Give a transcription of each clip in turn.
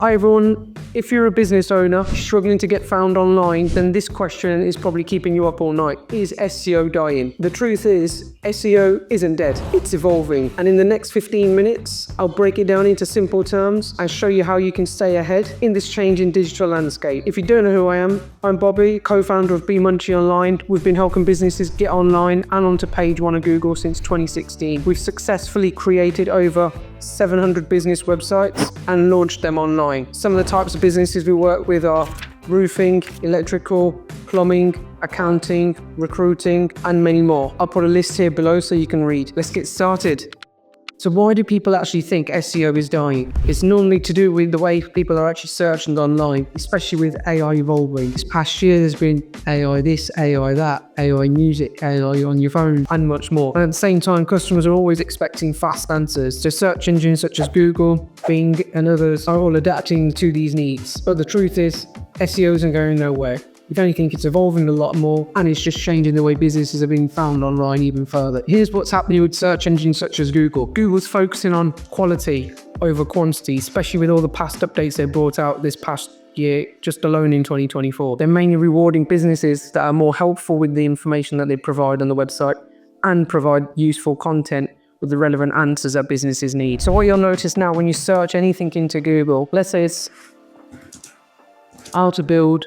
Hi everyone, if you're a business owner struggling to get found online, then this question is probably keeping you up all night. Is SEO dying? The truth is, SEO isn't dead, it's evolving. And in the next 15 minutes, I'll break it down into simple terms and show you how you can stay ahead in this changing digital landscape. If you don't know who I am, I'm Bobby, co-founder of Munchie Online. We've been helping businesses get online and onto page one of Google since 2016. We've successfully created over 700 business websites and launched them online. Some of the types of businesses we work with are roofing, electrical, plumbing, accounting, recruiting, and many more. I'll put a list here below so you can read. Let's get started. So why do people actually think SEO is dying? It's normally to do with the way people are actually searching online, especially with AI evolving. This past year, there's been AI this, AI that, AI music, AI on your phone, and much more. And at the same time, customers are always expecting fast answers. So search engines such as Google, Bing, and others are all adapting to these needs. But the truth is, SEO isn't going nowhere. If anything, it's evolving a lot more, and it's just changing the way businesses are being found online even further. Here's what's happening with search engines such as Google. Google's focusing on quality over quantity, especially with all the past updates they brought out this past year, just alone in 2024. They're mainly rewarding businesses that are more helpful with the information that they provide on the website and provide useful content with the relevant answers that businesses need. So what you'll notice now when you search anything into Google, let's say it's how to build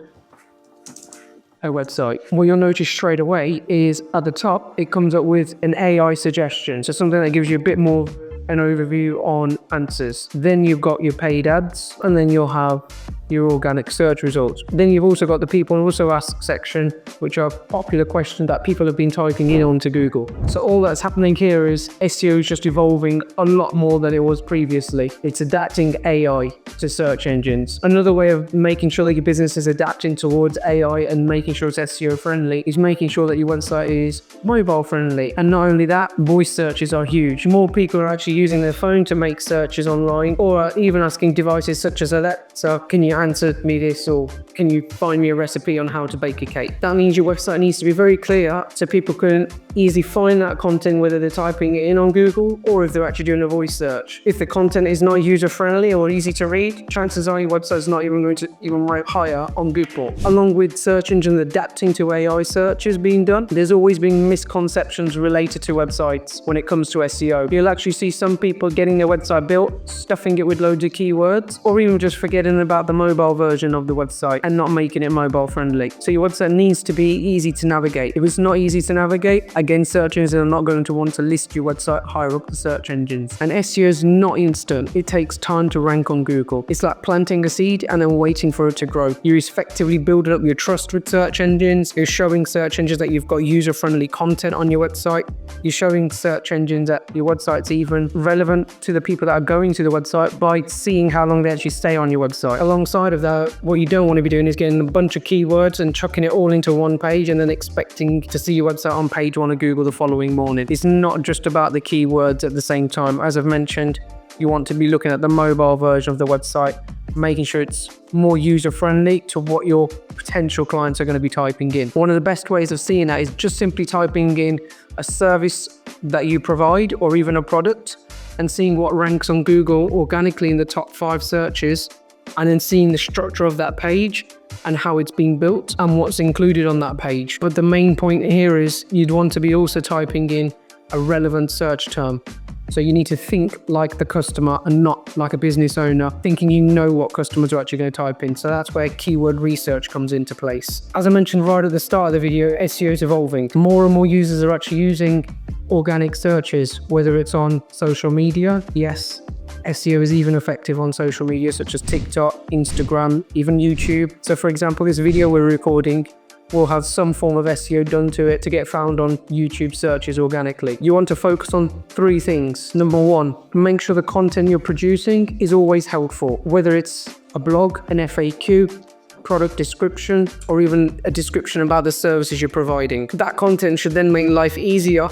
a website. What you'll notice straight away is at the top, it comes up with an AI suggestion. So something that gives you a bit more an overview on answers. Then you've got your paid ads, and then you'll have your organic search results. Then you've also got the people also ask section, which are popular questions that people have been typing in onto Google. So all that's happening here is SEO is just evolving a lot more than it was previously. It's adapting AI to search engines. Another way of making sure that your business is adapting towards AI and making sure it's SEO friendly is making sure that your website is mobile friendly. And not only that, voice searches are huge. More people are actually using their phone to make searches online, or even asking devices such as Alexa, can you answer me this, or can you find me a recipe on how to bake a cake? That means your website needs to be very clear so people can easily find that content, whether they're typing it in on Google or if they're actually doing a voice search. If the content is not user friendly or easy to read, chances are your website is not even going to rank higher on Google. Along with search engines adapting to AI searches being done, there's always been misconceptions related to websites when it comes to SEO. You'll actually see some people getting their website built, stuffing it with loads of keywords, or even just forgetting about the mobile version of the website and not making it mobile friendly. So your website needs to be easy to navigate. If it's not easy to navigate, again, search engines are not going to want to list your website higher up the search engines. And SEO is not instant. It takes time to rank on Google. It's like planting a seed and then waiting for it to grow. You're effectively building up your trust with search engines. You're showing search engines that you've got user-friendly content on your website. You're showing search engines that your website's even relevant to the people that are going to the website by seeing how long they actually stay on your website. Alongside of that, what you don't want to be doing is getting a bunch of keywords and chucking it all into one page and then expecting to see your website on page one of Google the following morning. It's not just about the keywords at the same time. As I've mentioned, you want to be looking at the mobile version of the website, making sure it's more user-friendly to what your potential clients are going to be typing in. One of the best ways of seeing that is just simply typing in a service that you provide or even a product and seeing what ranks on Google organically in the top 5 searches, and then seeing the structure of that page and how it's being built and what's included on that page. But the main point here is you'd want to be also typing in a relevant search term. So you need to think like the customer and not like a business owner, thinking you know what customers are actually going to type in. So that's where keyword research comes into place. As I mentioned right at the start of the video, SEO is evolving. More and more users are actually using organic searches, whether it's on social media. Yes, SEO is even effective on social media such as TikTok, Instagram, even YouTube. So for example, this video we're recording will have some form of SEO done to it to get found on YouTube searches organically. You want to focus on 3 things. Number 1, make sure the content you're producing is always helpful, whether it's a blog, an FAQ, product description, or even a description about the services you're providing. That content should then make life easier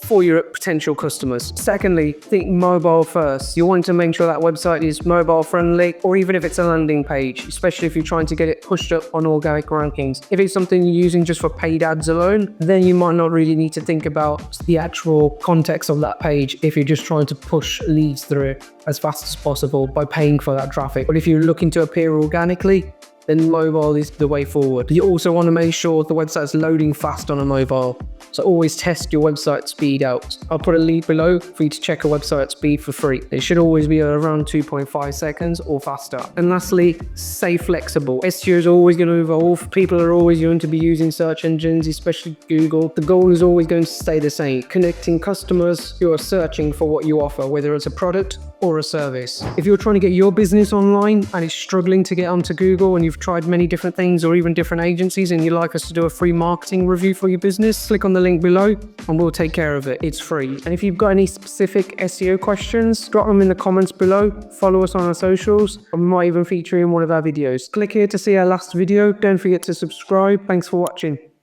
for your potential customers. Secondly, think mobile first. You want to make sure that website is mobile friendly, or even if it's a landing page, especially if you're trying to get it pushed up on organic rankings. If it's something you're using just for paid ads alone, then you might not really need to think about the actual context of that page if you're just trying to push leads through as fast as possible by paying for that traffic. But if you're looking to appear organically, then mobile is the way forward. You also want to make sure the website is loading fast on a mobile. So always test your website speed out. I'll put a link below for you to check a website speed for free. It should always be around 2.5 seconds or faster. And lastly, stay flexible. SEO is always going to evolve. People are always going to be using search engines, especially Google. The goal is always going to stay the same, connecting customers who are searching for what you offer, whether it's a product or a service. If you're trying to get your business online and it's struggling to get onto Google, and you've tried many different things or even different agencies, and you'd like us to do a free marketing review for your business, click on the link below and we'll take care of it. It's free. And if you've got any specific SEO questions, drop them in the comments below. Follow us on our socials, and we might even feature in one of our videos. Click here to see our last video. Don't forget to subscribe. Thanks for watching.